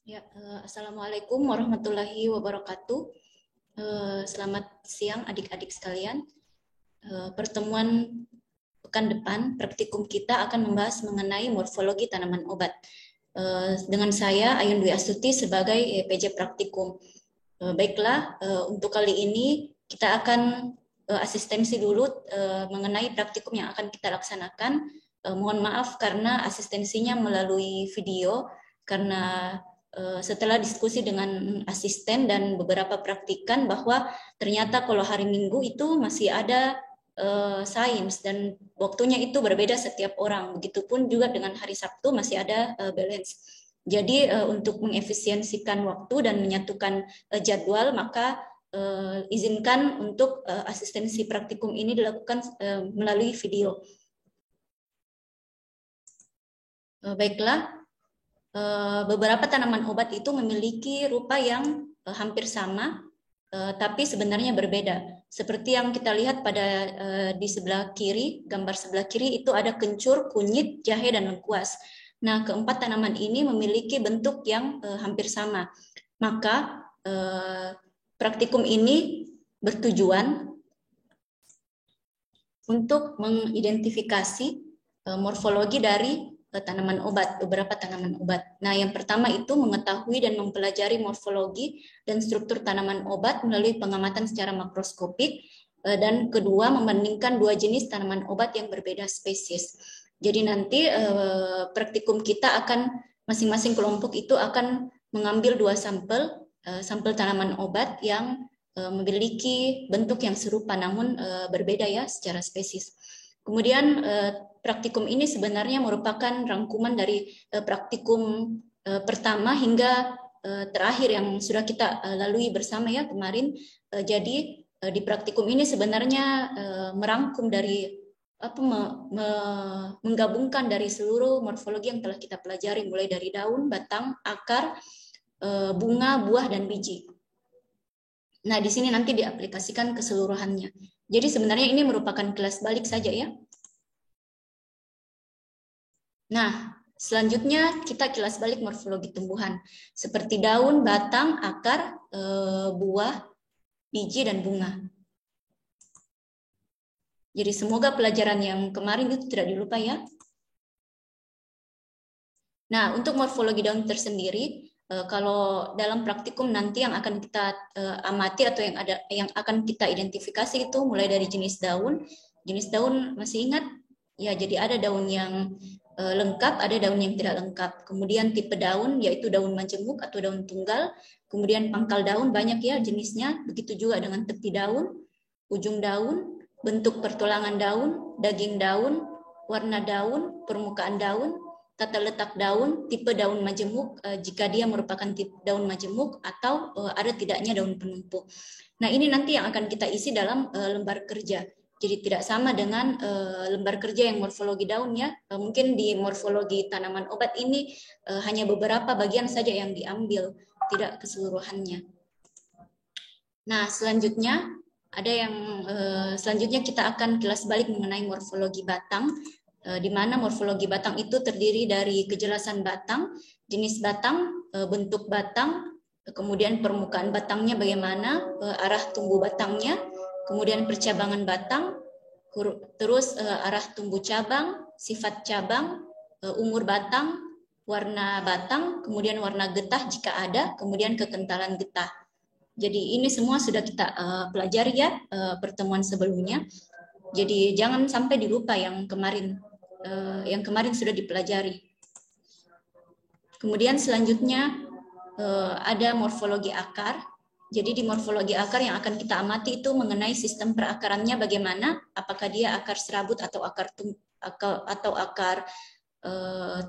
Ya, Assalamualaikum warahmatullahi wabarakatuh. Selamat siang adik-adik sekalian. Pertemuan pekan depan, praktikum kita akan membahas mengenai morfologi tanaman obat. Dengan saya, Ayun Dwi Astuti, sebagai PJ Praktikum. Baiklah, untuk kali ini kita akan asistensi dulu mengenai praktikum yang akan kita laksanakan. Mohon maaf karena asistensinya melalui video, karena setelah diskusi dengan asisten dan beberapa praktikan bahwa ternyata kalau hari Minggu itu masih ada sains dan waktunya itu berbeda setiap orang. Begitupun juga dengan hari Sabtu masih ada balance. Jadi untuk mengefisiensikan waktu dan menyatukan jadwal, maka izinkan untuk asistensi praktikum ini dilakukan melalui video. Baiklah. Beberapa tanaman obat itu memiliki rupa yang hampir sama, tapi sebenarnya berbeda. Seperti yang kita lihat pada di sebelah kiri, gambar sebelah kiri itu ada kencur, kunyit, jahe, dan lengkuas. Nah, keempat tanaman ini memiliki bentuk yang hampir sama. Maka praktikum ini bertujuan untuk mengidentifikasi morfologi dari tanaman obat, beberapa tanaman obat. Nah, yang pertama itu mengetahui dan mempelajari morfologi dan struktur tanaman obat melalui pengamatan secara makroskopik, dan kedua membandingkan dua jenis tanaman obat yang berbeda spesies. Jadi nanti praktikum kita akan masing-masing kelompok itu akan mengambil dua sampel tanaman obat yang memiliki bentuk yang serupa namun berbeda ya secara spesies. Kemudian praktikum ini sebenarnya merupakan rangkuman dari praktikum pertama hingga terakhir yang sudah kita lalui bersama ya kemarin. Jadi di praktikum ini sebenarnya merangkum dari menggabungkan dari seluruh morfologi yang telah kita pelajari, mulai dari daun, batang, akar, bunga, buah, dan biji. Nah, di sini nanti diaplikasikan keseluruhannya. Jadi sebenarnya ini merupakan kelas balik saja ya. Nah, selanjutnya kita kilas balik morfologi tumbuhan. Seperti daun, batang, akar, buah, biji, dan bunga. Jadi semoga pelajaran yang kemarin itu tidak dilupa ya. Nah, untuk morfologi daun tersendiri, kalau dalam praktikum nanti yang akan kita amati atau yang akan kita identifikasi itu mulai dari jenis daun. Jenis daun masih ingat? Ya, jadi ada daun yang lengkap, ada daun yang tidak lengkap. Kemudian tipe daun yaitu daun majemuk atau daun tunggal. Kemudian pangkal daun banyak ya jenisnya. Begitu juga dengan tepi daun, ujung daun, bentuk pertulangan daun, daging daun, warna daun, permukaan daun, tata letak daun, tipe daun majemuk jika dia merupakan tipe daun majemuk atau ada tidaknya daun penumpuk. Nah, ini nanti yang akan kita isi dalam lembar kerja. Jadi tidak sama dengan lembar kerja yang morfologi daun ya. Mungkin di morfologi tanaman obat ini hanya beberapa bagian saja yang diambil, tidak keseluruhannya. Nah, selanjutnya ada yang selanjutnya kita akan kilas balik mengenai morfologi batang, di mana morfologi batang itu terdiri dari kejelasan batang, jenis batang, bentuk batang, kemudian permukaan batangnya bagaimana, arah tumbuh batangnya, kemudian percabangan batang, terus arah tumbuh cabang, sifat cabang, umur batang, warna batang, kemudian warna getah jika ada, kemudian kekentalan getah. Jadi ini semua sudah kita pelajari ya pertemuan sebelumnya. Jadi jangan sampai dilupa yang kemarin sudah dipelajari. Kemudian selanjutnya ada morfologi akar. Jadi di morfologi akar yang akan kita amati itu mengenai sistem perakarannya bagaimana, apakah dia akar serabut atau akar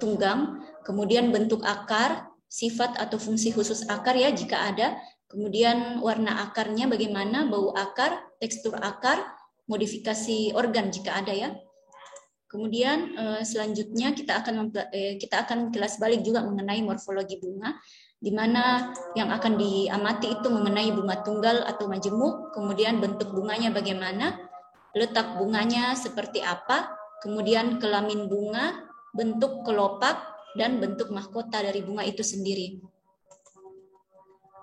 tunggang. Kemudian bentuk akar, sifat atau fungsi khusus akar ya jika ada. Kemudian warna akarnya bagaimana, bau akar, tekstur akar, modifikasi organ jika ada ya. Kemudian selanjutnya kita akan kilas balik juga mengenai morfologi bunga, di mana yang akan diamati itu mengenai bunga tunggal atau majemuk, kemudian bentuk bunganya bagaimana, letak bunganya seperti apa, kemudian kelamin bunga, bentuk kelopak, dan bentuk mahkota dari bunga itu sendiri.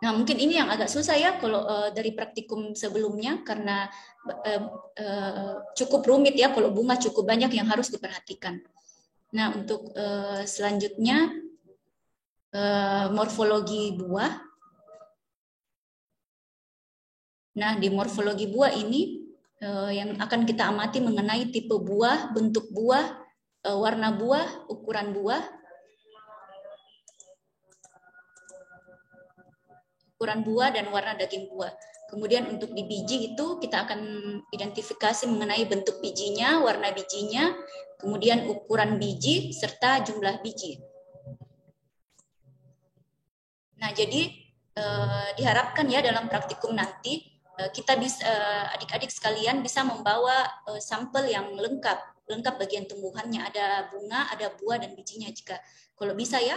Nah, mungkin ini yang agak susah ya kalau dari praktikum sebelumnya karena cukup rumit ya, kalau bunga cukup banyak yang harus diperhatikan. Nah, untuk selanjutnya morfologi buah. Nah, di morfologi buah ini yang akan kita amati mengenai tipe buah, bentuk buah, warna buah, ukuran buah, dan warna daging buah. Kemudian untuk di biji itu kita akan identifikasi mengenai bentuk bijinya, warna bijinya, kemudian ukuran biji, serta jumlah biji. Nah, jadi diharapkan ya dalam praktikum nanti kita bisa adik-adik sekalian bisa membawa sampel yang lengkap bagian tumbuhannya, ada bunga, ada buah dan bijinya jika kalau bisa ya.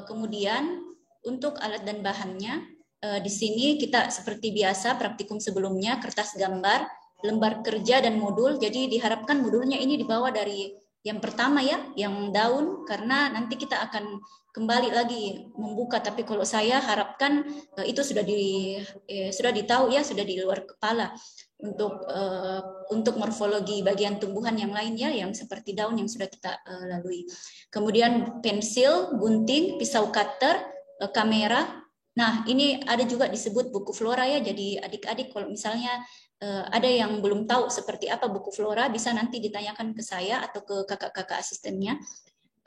Kemudian untuk alat dan bahannya di sini kita seperti biasa praktikum sebelumnya, kertas gambar, lembar kerja dan modul. Jadi diharapkan modulnya ini dibawa dari yang pertama ya, yang daun, karena nanti kita akan kembali lagi membuka. Tapi kalau saya harapkan itu sudah ditahu ya, sudah di luar kepala untuk morfologi bagian tumbuhan yang lainnya yang seperti daun yang sudah kita lalui. Kemudian pensil, gunting, pisau cutter, kamera. Nah, ini ada juga disebut buku flora ya. Jadi adik-adik kalau misalnya ada yang belum tahu seperti apa buku flora, bisa nanti ditanyakan ke saya atau ke kakak-kakak asistennya.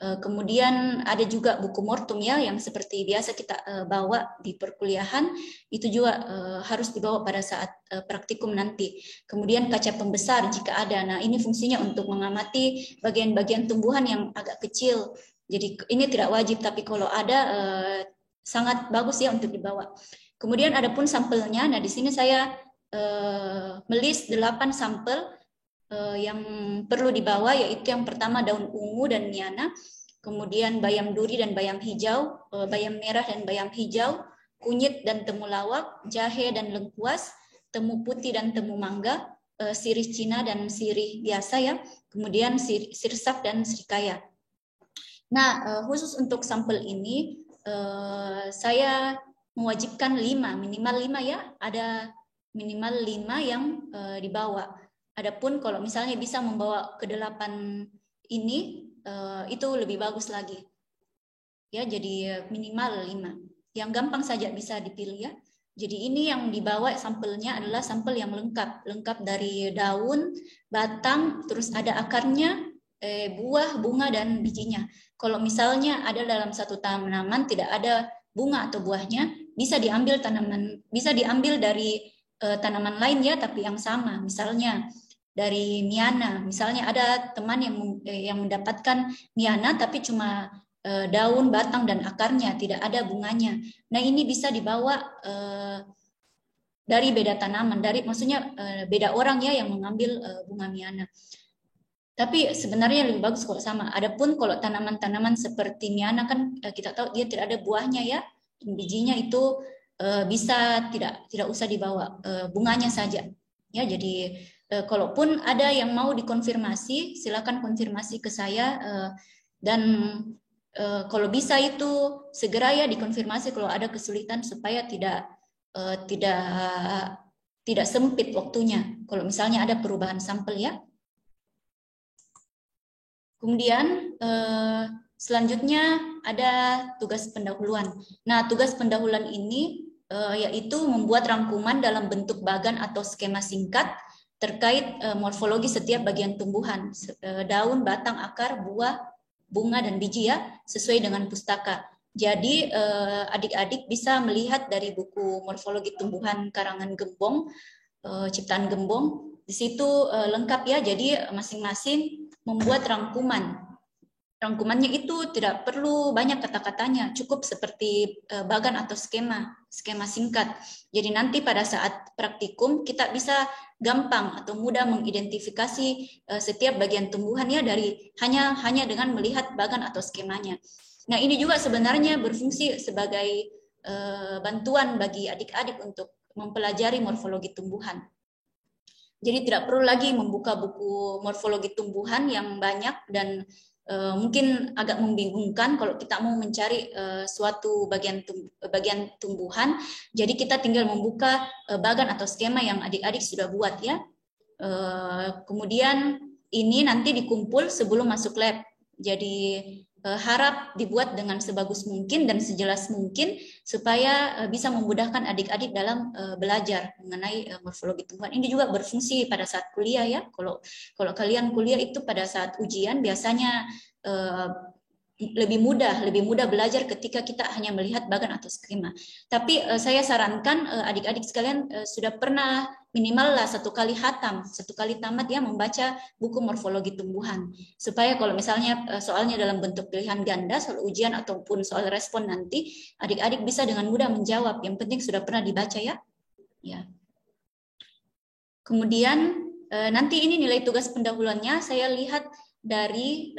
Kemudian ada juga buku mortum ya, yang seperti biasa kita bawa di perkuliahan, itu juga harus dibawa pada saat praktikum nanti. Kemudian kaca pembesar jika ada. Nah, ini fungsinya untuk mengamati bagian-bagian tumbuhan yang agak kecil. Jadi ini tidak wajib, tapi kalau ada sangat bagus ya untuk dibawa. Kemudian ada pun sampelnya. Nah, di sini saya melis 8 sampel yang perlu dibawa, yaitu yang pertama daun ungu dan miana, kemudian bayam duri dan bayam hijau, bayam merah dan bayam hijau, kunyit dan temulawak, jahe dan lengkuas, temu putih dan temu mangga, sirih Cina dan sirih biasa ya, kemudian sirsak dan srikaya. Nah, khusus untuk sampel ini saya mewajibkan 5, minimal 5 ya, ada minimal 5 yang dibawa. Adapun kalau misalnya bisa membawa ke 8 ini, itu lebih bagus lagi. Ya, jadi minimal 5. Yang gampang saja bisa dipilih ya. Jadi ini yang dibawa sampelnya adalah sampel yang lengkap dari daun, batang, terus ada akarnya, buah, bunga, dan bijinya. Kalau misalnya ada dalam satu tanaman tidak ada bunga atau buahnya, bisa diambil dari tanaman lain ya, tapi yang sama. Misalnya dari miana, misalnya ada teman yang mendapatkan miana tapi cuma daun, batang, dan akarnya, tidak ada bunganya. Nah, ini bisa dibawa dari beda tanaman, maksudnya beda orang ya yang mengambil bunga miana. Tapi sebenarnya lebih bagus kalau sama. Adapun kalau tanaman-tanaman seperti miana kan kita tahu dia tidak ada buahnya ya, bijinya itu bisa tidak usah dibawa, bunganya saja. Ya, jadi kalaupun ada yang mau dikonfirmasi, silakan konfirmasi ke saya dan kalau bisa itu segera ya dikonfirmasi kalau ada kesulitan supaya tidak sempit waktunya. Kalau misalnya ada perubahan sampel ya. Kemudian selanjutnya ada tugas pendahuluan. Nah, tugas pendahuluan ini yaitu membuat rangkuman dalam bentuk bagan atau skema singkat terkait morfologi setiap bagian tumbuhan, daun, batang, akar, buah, bunga, dan biji ya, sesuai dengan pustaka. Jadi adik-adik bisa melihat dari buku morfologi tumbuhan karangan Gembong, ciptaan Gembong, di situ lengkap ya, jadi masing-masing membuat rangkuman. Rangkumannya itu tidak perlu banyak kata-katanya, cukup seperti bagan atau skema singkat. Jadi nanti pada saat praktikum kita bisa gampang atau mudah mengidentifikasi setiap bagian tumbuhan ya dari hanya dengan melihat bagan atau skemanya. Nah, ini juga sebenarnya berfungsi sebagai bantuan bagi adik-adik untuk mempelajari morfologi tumbuhan. Jadi tidak perlu lagi membuka buku morfologi tumbuhan yang banyak dan mungkin agak membingungkan kalau kita mau mencari suatu bagian tumbuhan. Jadi kita tinggal membuka bagan atau skema yang adik-adik sudah buat ya. Kemudian ini nanti dikumpul sebelum masuk lab. Jadi harap dibuat dengan sebagus mungkin dan sejelas mungkin supaya bisa memudahkan adik-adik dalam belajar mengenai morfologi tumbuhan. Ini juga berfungsi pada saat kuliah ya. Kalau kalian kuliah itu pada saat ujian biasanya lebih mudah belajar ketika kita hanya melihat bagan atau skema. Tapi saya sarankan adik-adik sekalian sudah pernah minimal lah 1 kali hatam, 1 kali tamat ya membaca buku morfologi tumbuhan. Supaya kalau misalnya soalnya dalam bentuk pilihan ganda, soal ujian ataupun soal respon nanti, adik-adik bisa dengan mudah menjawab. Yang penting sudah pernah dibaca ya. Ya. Kemudian nanti ini nilai tugas pendahuluannya saya lihat dari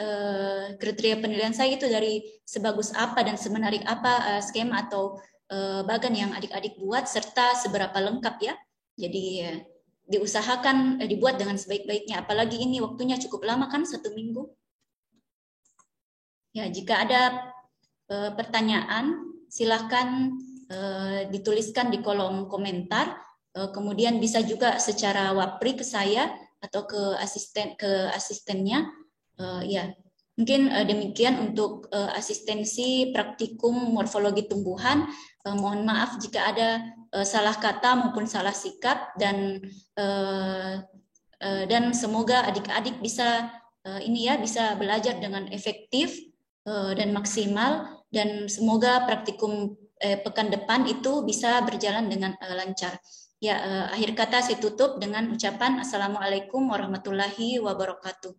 kriteria penilaian saya itu dari sebagus apa dan semenarik apa skema atau bagan yang adik-adik buat serta seberapa lengkap ya. Jadi diusahakan dibuat dengan sebaik-baiknya. Apalagi ini waktunya cukup lama kan 1 minggu. Ya jika ada pertanyaan silahkan dituliskan di kolom komentar. Kemudian bisa juga secara wapri ke saya atau ke asistennya. Ya, mungkin demikian untuk asistensi praktikum morfologi tumbuhan. Mohon maaf jika ada salah kata maupun salah sikap dan semoga adik-adik bisa ini ya bisa belajar dengan efektif dan maksimal dan semoga praktikum pekan depan itu bisa berjalan dengan lancar. Ya, akhir kata saya tutup dengan ucapan Assalamualaikum warahmatullahi wabarakatuh.